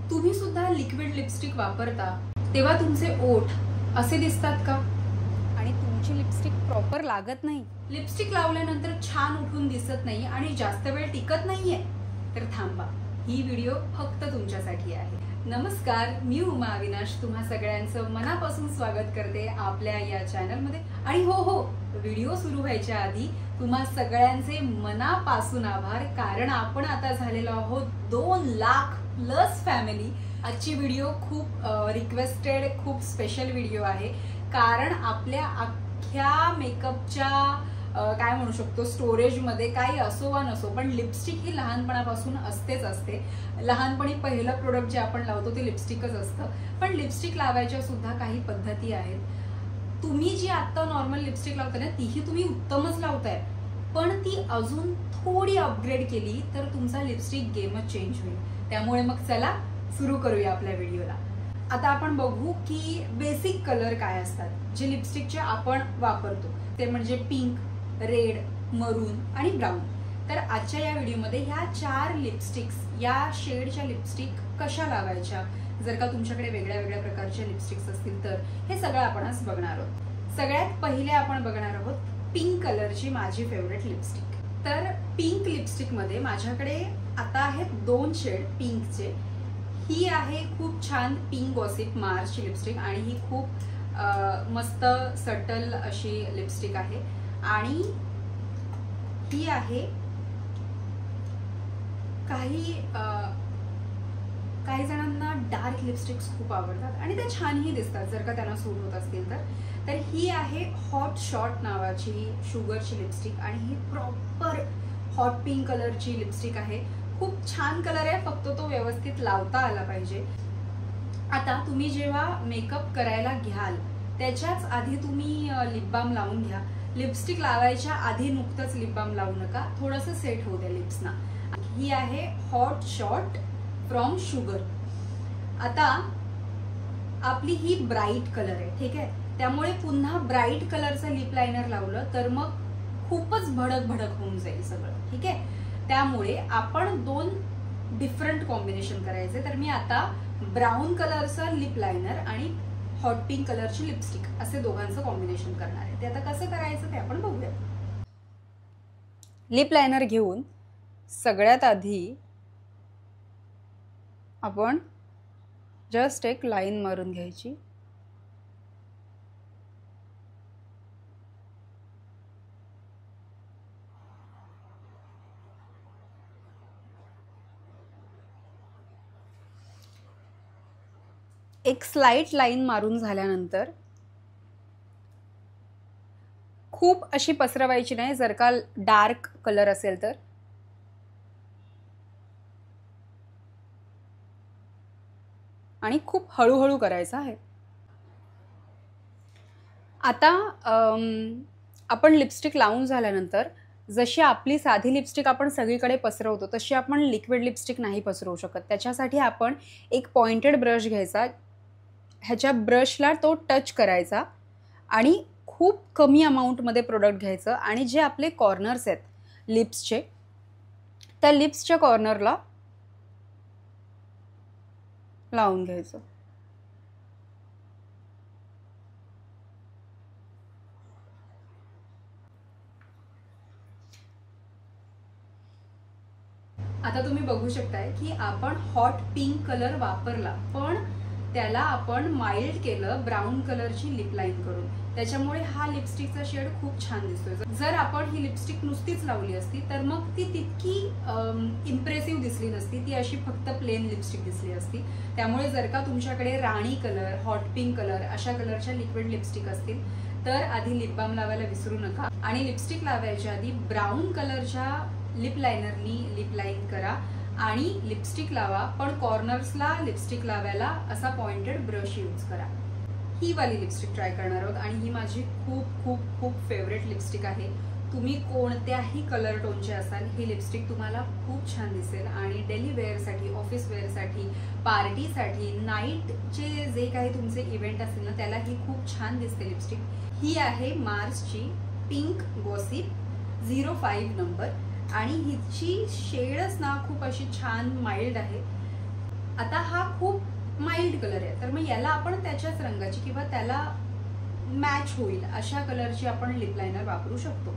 तुम्ही सुद्धा liquid lipstick वापरता तेव्हा तुमचे ओठ असे दिसतात का? आणि तुमची लिपस्टिक प्रॉपर लागत नाही, लिपस्टिक लावल्यानंतर छान उठून दिसत नाही आणि जास्त वेळ टिकत नाहीये, तर थांबा, ही व्हिडिओ फक्त तुमच्यासाठी आहे. नमस्कार, मी उमा अविनाश तुम्हा सगळ्यांचं मनापासून स्वागत करते आपल्या या चॅनलमध्ये. आणि हो, व्हिडिओ सुरू व्हायच्या आधी तुम्हा सगळ्यांचे मनापासून आभार, कारण आपण आता झालेलो आहोत 2 लाख प्लस फॅमिली. आजची व्हिडिओ खूप रिक्वेस्टेड, खूप स्पेशल व्हिडिओ आहे, कारण आपल्या अख्ख्या मेकअपच्या काय म्हणू शकतो स्टोरेजमध्ये काही असो वा नसो, पण लिपस्टिक ही लहानपणापासून असतेच असते. लहानपणी पहिलं प्रोडक्ट जे आपण लावतो ते लिपस्टिकच असतं, पण लिपस्टिक लावायच्या सुद्धा काही पद्धती आहेत. तुम्ही जी आता नॉर्मल लिपस्टिक लावताय ना, तीही तुम्ही उत्तमच लावताय, पण ती अजून थोडी अपग्रेड केली तर तुमचा लिपस्टिक गेमच चेंज होईल. त्यामुळे मग चला सुरू करूया आपल्या व्हिडिओला. आता आपण बघू की बेसिक कलर काय असतात जे लिपस्टिकचे आपण वापरतो. ते म्हणजे पिंक, रेड, मरून आणि ब्राऊन. तर आजच्या या व्हिडिओमध्ये ह्या 4 लिपस्टिक्स, या शेडच्या लिपस्टिक कशा लावायच्या, जर का तुमच्याकडे वेगळ्या वेगळ्या प्रकारच्या लिपस्टिक्स असतील तर हे सगळं आपण आज बघणार आहोत. सगळ्यात पहिले आपण बघणार आहोत पिंक कलरची माझी फेवरेट लिपस्टिक. तर पिंक लिपस्टिक मध्ये माझ्याकडे आता आहेत 2 शेड पिंकचे. ही आहे खूप छान पिंक गॉसिप मार्सची लिपस्टिक आणि ही खूप मस्त सटल अशी लिपस्टिक आहे. आणि ही आहे काही जणांना डार्क लिपस्टिक्स खूप आवडतात आणि त्या छानही दिसतात जर का त्यांना सूट होत असतील तर ही आहे हॉट शॉट नावाची शुगरची लिपस्टिक आणि ही प्रॉपर हॉट पिंक कलरची लिपस्टिक आहे. खूप छान कलर आहे, फक्त तो व्यवस्थित लावता आला पाहिजे. आता तुम्ही जेव्हा मेकअप करायला घ्याल त्याच्याच आधी तुम्ही लिप बाम लावून घ्या. लिपस्टिक लावायच्या आधी नुकतंच लिप बाम लावू नका, थोडंसं सेट होऊ द्या लिप्सना. ही आहे हॉट शॉट फ्रॉम शुगर. आता आपली ही ब्राईट कलर आहे, ठीक आहे, त्यामुळे पुन्हा ब्राईट कलरचं लिप लायनर लावलं तर मग खूपच भडक होऊन जाईल सगळं, ठीक आहे. त्यामुळे आपण 2 डिफरंट कॉम्बिनेशन करायचे. तर मी आता ब्राऊन कलरचं लिप लायनर आणि हॉट पिंक कलरची लिपस्टिक असे दोघांचं कॉम्बिनेशन करणार आहे. ते आता कसं करायचं ते आपण बघूया. लिप लायनर घेऊन सगळ्यात आधी आपण जस्ट एक लाईन मारून घ्यायची. एक स्लाइट लाईन मारून झाल्यानंतर खूप अशी पसरवायची नाही जर का डार्क कलर असेल तर. आणि खूप हळूहळू करायचं आहे. आता आपण लिपस्टिक लावून झाल्यानंतर जशी आपली साधी लिपस्टिक आपण सगळीकडे पसरवतो तशी आपण लिक्विड लिपस्टिक नाही पसरवू शकत. त्याच्यासाठी आपण एक पॉइंटेड ब्रश घ्यायचा, ह्याच्या ब्रशला तो टच करायचा आणि खूप कमी अमाऊंटमध्ये प्रोडक्ट घ्यायचं आणि जे आपले कॉर्नर्स आहेत लिप्सचे, त्या लिप्सच्या कॉर्नरला लावून घ्यायचं. आता तुम्ही बघू शकताय की आपण हॉट पिंक कलर वापरला, पण त्याला आपण माइल्ड केलं ब्राऊन कलरची लिप लाईन करून. त्याच्यामुळे हा लिपस्टिकचा शेड खूप छान दिसतोय. जर आपण ही लिपस्टिक नुसतीच लावली असती तर मग ती तितकी इम्प्रेसिव्ह दिसली नसती, ती अशी फक्त प्लेन लिपस्टिक दिसली असती. त्यामुळे जर का तुमच्याकडे राणी कलर, हॉट पिंक कलर अशा कलरच्या लिक्विड लिपस्टिक असतील तर आधी लिप बाम लावायला विसरू नका आणि लिपस्टिक लावायच्या आधी ब्राऊन कलरच्या लिप लायनरनी लिप लाईन करा आणि लिपस्टिक लावा, पण कॉर्नर्सला लिपस्टिक लावायला असा पॉइंटेड ब्रश यूज करा. ही वाली लिपस्टिक ट्राय करणार आहोत आणि ही माझी खूप खूप खूप फेवरेट लिपस्टिक आहे. तुम्ही कोणत्याही कलर टोनचे असाल ही लिपस्टिक तुम्हाला खूप छान दिसेल आणि डेली वेअरसाठी, ऑफिस वेअरसाठी, पार्टीसाठी, नाईटचे जे काही तुमचे इव्हेंट असतील ना त्याला ही खूप छान दिसते लिपस्टिक. ही आहे मार्सची पिंक गॉसिप 05 नंबर आणि हिची शेडच ना खूप अशी छान माइल्ड आहे. आता हा खूप माइल्ड कलर आहे, तर मग याला आपण त्याच्याच रंगाची किंवा त्याला मॅच होईल अशा कलरची आपण लिप लायनर वापरू शकतो.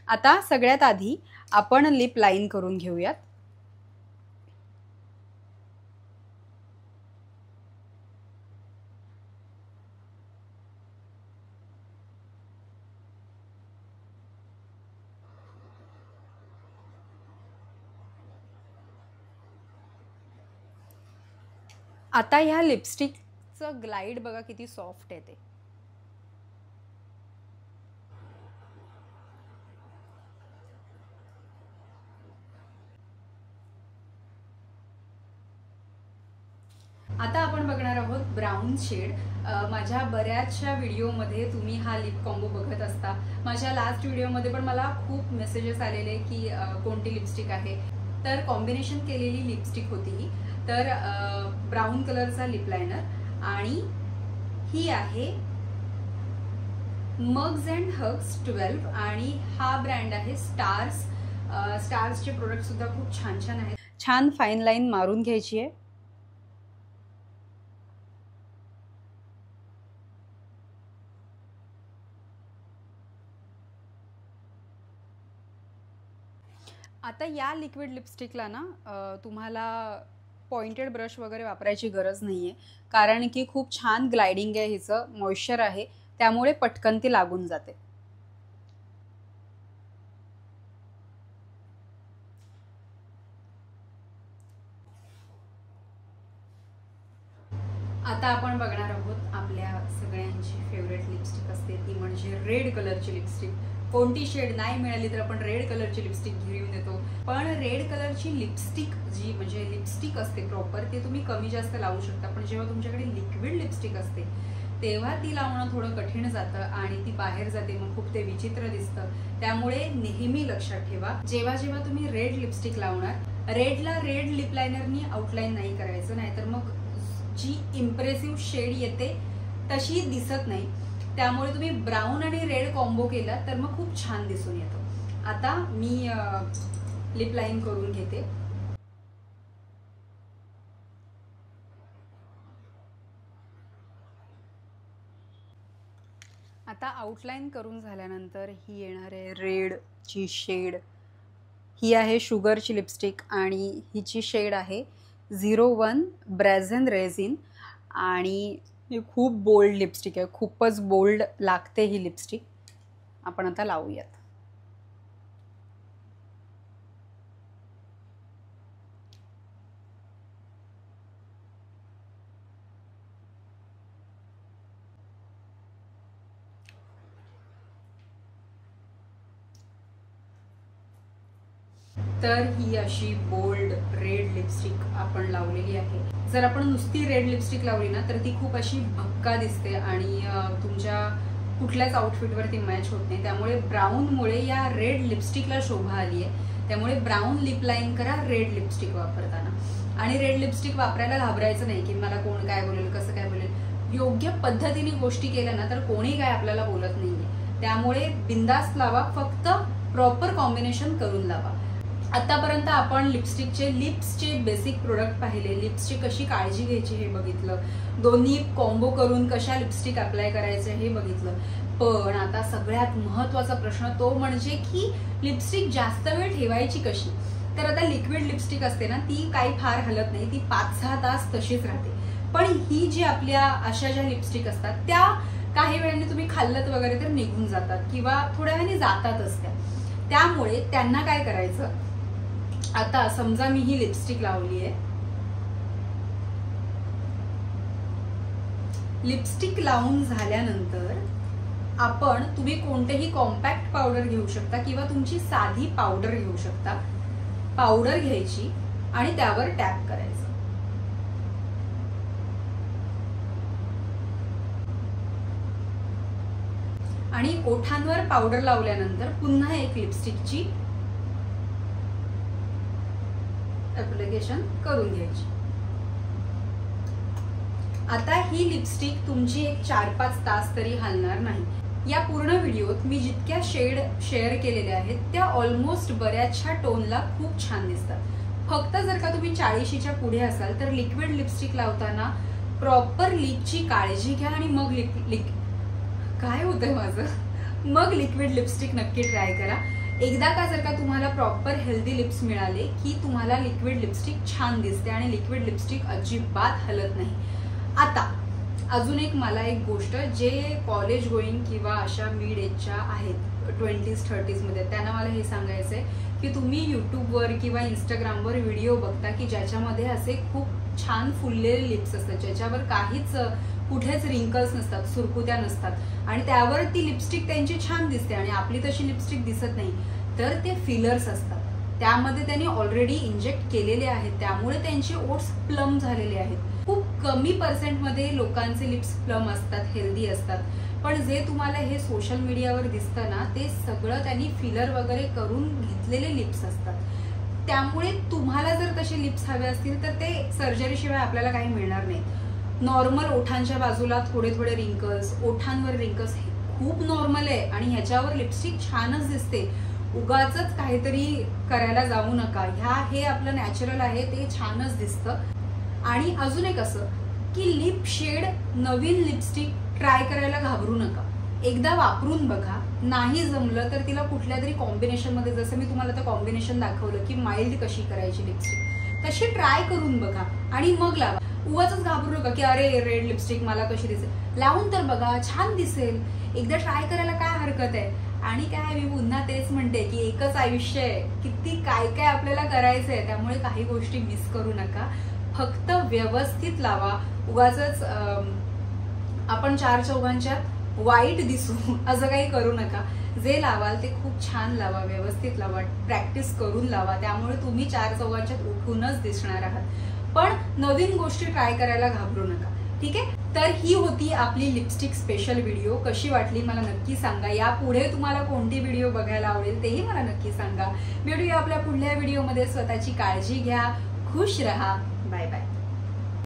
आता सगळ्यात आधी आपण लिप लाईन करून घेऊयात. आता ह्या लिपस्टिकचं ग्लाइड बघा किती सॉफ्ट आहे ते. आता आपण बघणार आहोत ब्राऊन शेड. माझ्या बऱ्याचशा व्हिडिओमध्ये तुम्ही हा लिप कॉम्बो बघत असता. माझ्या लास्ट व्हिडिओमध्ये पण मला खूप मेसेजेस आलेले की कोणती लिपस्टिक आहे, तर कॉम्बिनेशन केलेली लिपस्टिक होती ही. तर ब्राऊन कलरचा लिप लायनर आणि ही आहे मग्स अँड हग्स 12 आणि हा ब्रँड आहे स्टार्स. स्टार्सचे प्रोडक्ट सुद्धा खूप छान छान आहेत. छान फाईन लाईन मारून घ्यायची आहे. आता या लिक्विड लिपस्टिकला ना तुम्हाला पॉइंटेड ब्रश वगैरे वापरायची गरज नाही आहे, कारण की खूप छान ग्लायडिंग आहे, हिचं मॉइश्चर आहे, त्यामुळे पटकन ती लागून जाते. आता आपण बघणार आहोत आपल्या सगळ्यांची फेवरेट लिपस्टिक असते ती म्हणजे रेड कलरची लिपस्टिक. कोणती शेड नाही मिळाली तर आपण रेड कलरची लिपस्टिक घेऊन येतो, पण रेड कलरची लिपस्टिक जी म्हणजे लिपस्टिक असते प्रॉपर ते तुम्ही कमी जास्त लावू शकता, पण जेव्हा तुमच्याकडे लिक्विड लिपस्टिक असते तेव्हा ती लावणं थोडं कठीण जातं आणि ती बाहेर जाते, मग खूप ते विचित्र दिसतं. त्यामुळे नेहमी लक्षात ठेवा जेव्हा जेव्हा तुम्ही रेड लिपस्टिक लावणार, रेडला रेड लिप लायनरनी आउटलाईन नाही करायचं, नाहीतर मग जी इम्प्रेसिव्ह शेड येते तशी दिसत नाही. त्यामुळे तुम्ही ब्राऊन आणि रेड कॉम्बो केला तर मग खूप छान दिसून येतो. आता मी लिप लाईन करून घेते. आता आउटलाईन करून झाल्यानंतर ही येणार आहे रेडची शेड. ही आहे शुगरची लिपस्टिक आणि हिची शेड आहे 01 ब्रॅझन रेझिन आणि ही खूप बोल्ड लिपस्टिक आहे, खूपच बोल्ड लागते ही लिपस्टिक. आपण आता लावूयात. तर ही अशी बोल्ड रेड लिपस्टिक आपण लावलेली आहे. जर आपण नुसती रेड लिपस्टिक लावली ना तर ती खूप अशी भक्का दिसते आणि तुमच्या कुठल्याच आउटफिटवर ती मॅच होत नाही. त्यामुळे ब्राऊनमुळे या रेड लिपस्टिकला शोभा आली आहे. त्यामुळे ब्राऊन लिप लाईन करा रेड लिपस्टिक वापरताना. आणि रेड लिपस्टिक वापरायला घाबरायचं नाही की मला कोण काय बोलेल, कसं काय बोलेल. योग्य पद्धतीने गोष्टी केल्या ना तर कोणी काय आपल्याला बोलत नाहीये. त्यामुळे बिंदास्त लावा, फक्त प्रॉपर कॉम्बिनेशन करून लावा. आतापर्यंत आपण लिपस्टिकचे लिप्सचे बेसिक प्रोडक्ट पाहिले, लिप्सची कशी काळजी घ्यायची हे बघितलं, दोन्ही कॉम्बो करून कशा लिपस्टिक अप्लाय करायचे हे बघितलं. पण आता सगळ्यात महत्त्वाचा प्रश्न तो म्हणजे की लिपस्टिक जास्त वेळ ठेवायची कशी. तर आता लिक्विड लिपस्टिक असते ना ती काही फार हलत नाही, ती 5-6 तास तशीच राहते. पण ही जी आपल्या अशा ज्या लिपस्टिक असतात त्या काही वेळाने तुम्ही खाल्लत वगैरे तर निघून जातात किंवा थोड्या वेळाने जातातच त्या. त्यामुळे त्यांना काय करायचं, आता समजा मी ही लिपस्टिक लावली आहे, लिपस्टिक लावून झाल्यानंतर आपण तुम्ही कोणतेही कॉम्पॅक्ट पावडर घेऊ शकता किंवा तुमची साधी पावडर घेऊ शकता. पावडर घ्यायची आणि त्यावर टॅप करायचं. आणि ओठांवर पावडर लावल्यानंतर पुन्हा एक लिपस्टिकची ऍप्लिकेशन करून घ्यायची. आता ही लिपस्टिक तुमची एक 4-5 तास तरी हलणार नाही. या पूर्ण व्हिडिओत मी जितक्या शेड शेअर केलेल्या आहेत त्या ऑलमोस्ट बऱ्याचशा टोनला खूप छान दिसतात. फक्त जर का तुम्ही 40च्या पुढे असाल तर लिक्विड लिपस्टिक लावताना प्रॉपर लिपची काळजी घ्या आणि मग काय होतंय माझं मग लिक्विड लिपस्टिक नक्की ट्राय करा. एकदा का जर का तुम्हाला प्रॉपर हेल्दी लिप्स मिळाले की तुम्हाला लिक्विड लिपस्टिक छान दिसते आणि लिक्विड लिपस्टिक अजिबात हलत नाही. आता अजून मला एक गोष्ट, जे कॉलेज गोईंग किंवा अशा मिड एजच्या आहेत 20s-30s मध्ये, त्यांना मला हे सांगायचं आहे की तुम्ही यूट्यूबवर किंवा इंस्टाग्रामवर व्हिडिओ बघता की ज्याच्यामध्ये असे खूप छान फुललेले लिप्स असतात, ज्याच्यावर काहीच कुठेच रिंकल्स नसतात, सुरकुत्या नसतात आणि त्यावर ती लिपस्टिक त्यांची छान दिसते आणि आपली तशी लिपस्टिक दिसत नाही. तर ते फिलर्स असतात, त्यामध्ये त्यांनी ऑलरेडी इंजेक्ट केलेले आहेत, त्यामुळे त्यांचे ओट्स प्लम झालेले आहेत. खूप कमी पर्सेंटमध्ये लोकांचे लिप्स प्लम असतात, हेल्दी असतात. पण जे तुम्हाला हे सोशल मीडियावर दिसतं ना, ते सगळं त्यांनी फिलर वगैरे करून घेतलेले लिप्स असतात. त्यामुळे तुम्हाला जर तसे लिप्स हवे असतील तर ते सर्जरीशिवाय आपल्याला काही मिळणार नाही. नॉर्मल ओठांच्या बाजूला थोडे थोडे रिंकल्स, ओठांवर रिंकल्स हे खूप नॉर्मल आहे आणि ह्याच्यावर लिपस्टिक छानच दिसते. उगाचच काहीतरी करायला जाऊ नका. हे आपलं नॅचरल आहे, ते छानच दिसतं. आणि अजून एक असं की लिप शेड नवीन लिपस्टिक ट्राय करायला घाबरू नका. एकदा वापरून बघा, नाही जमलं तर तिला कुठल्या तरी कॉम्बिनेशन मध्ये, जसं मी तुम्हाला आता कॉम्बिनेशन दाखवलं की माइल्ड कशी करायची लिपस्टिक, तशी ट्राय करून बघा आणि मग लावा. उगाचच घाबरू नका की अरे रेड लिपस्टिक मला कशी दिसेल. लावून तर बघा, छान दिसेल. एकदा ट्राय करायला काय हरकत आहे. आणि काय मी पुन्हा तेच म्हणते की एकच आयुष्य आहे, किती काय काय आपल्याला करायचंय, त्यामुळे काही गोष्टी मिस करू नका. फक्त व्यवस्थित लावा. उगाचच आपण 4-4 वाईट दिसू असं काही करू नका. जे लावाल ते खूप छान लावा, व्यवस्थित लावा, प्रॅक्टिस करून लावा. त्यामुळे तुम्ही 4-4 उठूनच दिसणार आहात. पण नवीन गोष्टी ट्राय करायला घाबरू नका. ठीक आहे. तर ही होती आपली लिपस्टिक स्पेशल व्हिडिओ. कशी वाटली मला नक्की सांगा. यापुढे तुम्हाला कोणती व्हिडिओ बघायला आवडेल तेही मला नक्की सांगा. भेटूया आपल्या पुढल्या व्हिडिओमध्ये. स्वतःची काळजी घ्या, खुश रहा. Bye bye.